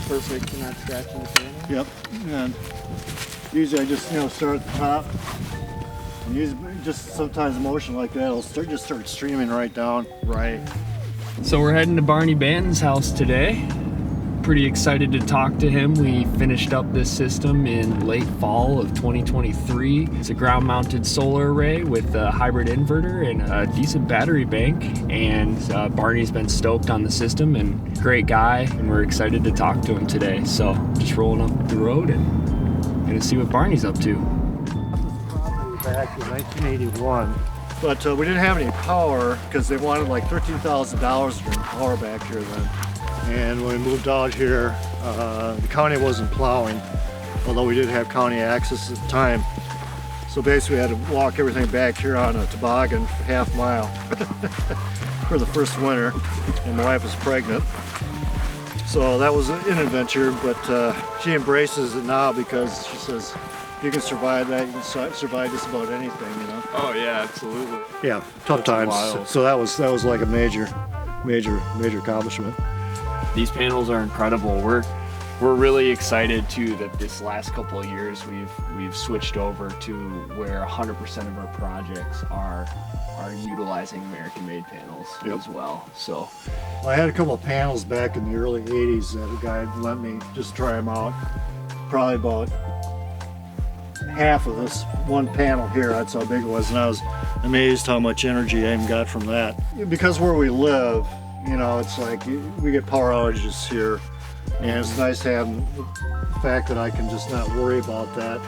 perfect, you're not scratching the panel. Yep, and usually I just start at the top. And usually just sometimes motion like that, it'll just start streaming right down. Right. So we're heading to Barney Banton's house today. Pretty excited to talk to him. We finished up this system in late fall of 2023. It's a ground-mounted solar array with a hybrid inverter and a decent battery bank. And Barney's been stoked on the system and great guy, and we're excited to talk to him today. So just rolling up the road and gonna see what Barney's up to. Back in 1981, but we didn't have any power because they wanted like $13,000 to bring power back here then. And when we moved out here, the county wasn't plowing, although we did have county access at the time. So basically we had to walk everything back here on a toboggan, half mile, for the first winter, and my wife was pregnant. So that was an adventure, but she embraces it now because she says, you can survive that, you can survive just about anything, Oh yeah, absolutely. Yeah, tough times. Wild. So that was like a major accomplishment. These panels are incredible. We're really excited too that this last couple of years we've switched over to where 100% of our projects are utilizing American-made panels as well. So I had a couple of panels back in the early 80s that a guy let me just try them out. Probably about half of this one panel here, that's how big it was, and I was amazed how much energy I even got from that. Because where we live, it's like we get power outages here, and it's nice having the fact that I can just not worry about that.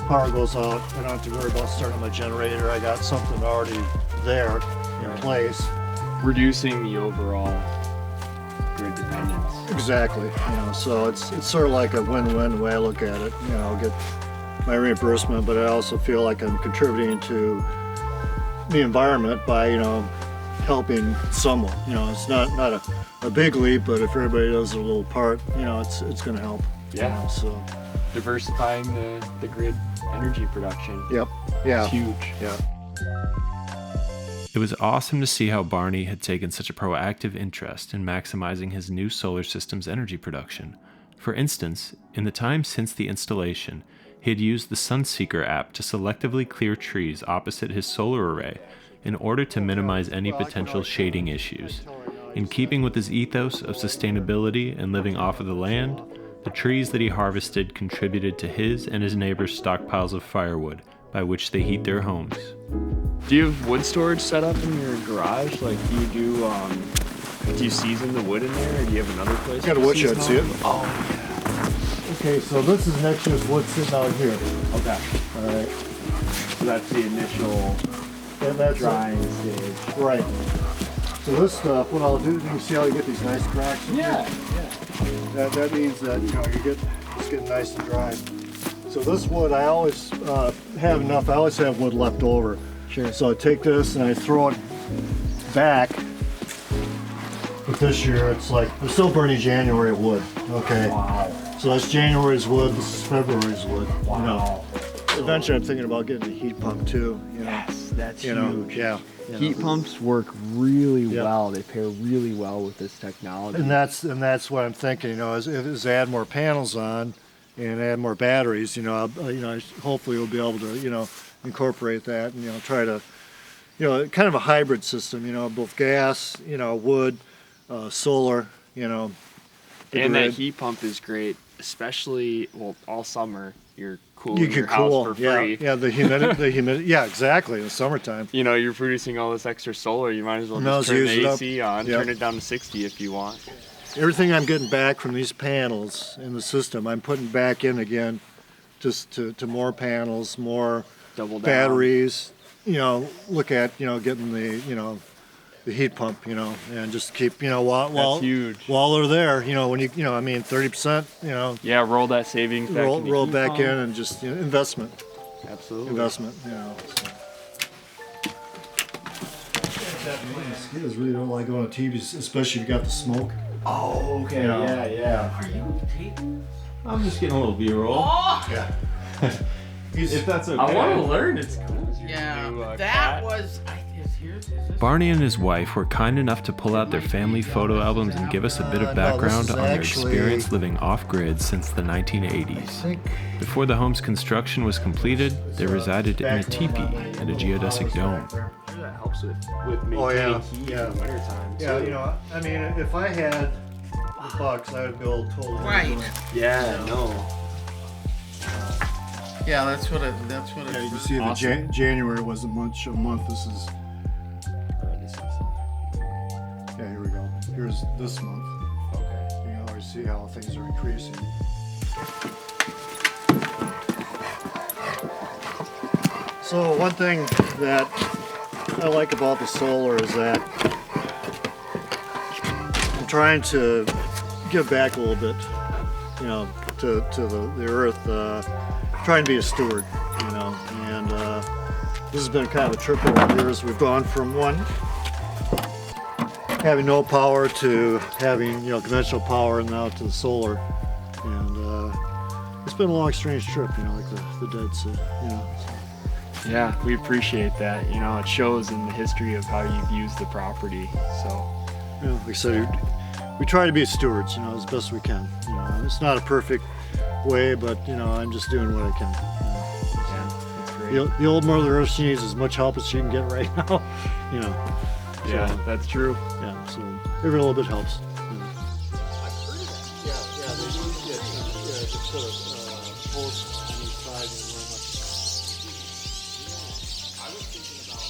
Power goes out, I don't have to worry about starting my generator. I got something already there in place. Reducing the overall grid dependence. Exactly, so it's sort of like a win-win the way I look at it. I'll get my reimbursement, but I also feel like I'm contributing to the environment by, helping someone. It's not a big leap, but if everybody does a little part, it's going to help. Yeah. So diversifying the grid energy production. Yep. Yeah. It's huge. Yeah. It was awesome to see how Barney had taken such a proactive interest in maximizing his new solar system's energy production. For instance, in the time since the installation, he had used the Sunseeker app to selectively clear trees opposite his solar array in order to minimize any potential shading issues. In keeping with his ethos of sustainability and living off of the land, the trees that he harvested contributed to his and his neighbors' stockpiles of firewood, by which they heat their homes. Do you have wood storage set up in your garage? Like, do you season the wood in there, or do you have another place? Got a woodshed, see it? Oh, yeah. Okay, so this is next year's wood sitting out here. Okay. All right. So that's the initial drying stage. Right. So this stuff, what I'll do, you can see how you get these nice cracks. Yeah. That means that it's getting nice and dry. So this wood, I always have enough. I always have wood left over. Sure. So I take this and I throw it back. But this year, it's like we're still burning January wood. Okay. Wow. So that's January's wood. This is February's wood. Wow. Eventually, I'm thinking about getting a heat pump too. Yes, that's huge. Yeah. Heat pumps work really well. They pair really well with this technology. And that's what I'm thinking. As I add more panels on and add more batteries, hopefully we'll be able to, incorporate that and try to, kind of a hybrid system. Both gas, wood, solar, And that heat pump is great, especially all summer. You're cooling your house for free. Yeah, the humidity. Yeah, exactly. In the summertime. You're producing all this extra solar. You might as well just turn the AC on, turn it down to 60 if you want. Everything I'm getting back from these panels in the system, I'm putting back in again, just to more panels, more Double down. batteries. Look at getting the heat pump, and just keep, while That's huge. While they're there, when 30%, Yeah, roll that savings back in the roll heat back pump. in and just investment. Absolutely. Investment, so. Mosquitoes really don't like going on TV, especially if you got the smoke. Oh, okay. Yeah. Are you taping? I'm just getting a little B-roll. Oh! Yeah. If that's okay. I want to learn. It's cool. Yeah, New, that cat. was. Barney and his wife were kind enough to pull out their family photo albums and give us a bit of background on their experience living off-grid since the 1980s. Before the home's construction was completed, they resided in a teepee and a geodesic dome. That helps with maintaining heat in the wintertime. Yeah, you know, I mean, if I had the bucks, I would build totally. Right. Yeah, no. Yeah, that's what it. Yeah, you can see the January wasn't much of a month. This is. Yeah, here we go. Here's this month. Okay. You can always see how things are increasing. So one thing that I like about the solar is that I'm trying to give back a little bit, you know, to the earth, trying to be a steward, you know, and this has been kind of a trip over the years. We've gone from having no power to having, you know, conventional power, and now to the solar, and it's been a long, strange trip, you know, like the Dead said, you know. So. Yeah, we appreciate that. You know, it shows in the history of how you've used the property. So, Yeah, like I said, we try to be stewards, you know, as best we can. You know, it's not a perfect way, but you know, I'm just doing what I can. yeah, that's great. The old Mother Earth, she needs as much help as she can get right now. You know. Yeah, So, that's true. yeah. So every little bit helps. You know. Just put a post on each side and run like. I was thinking about.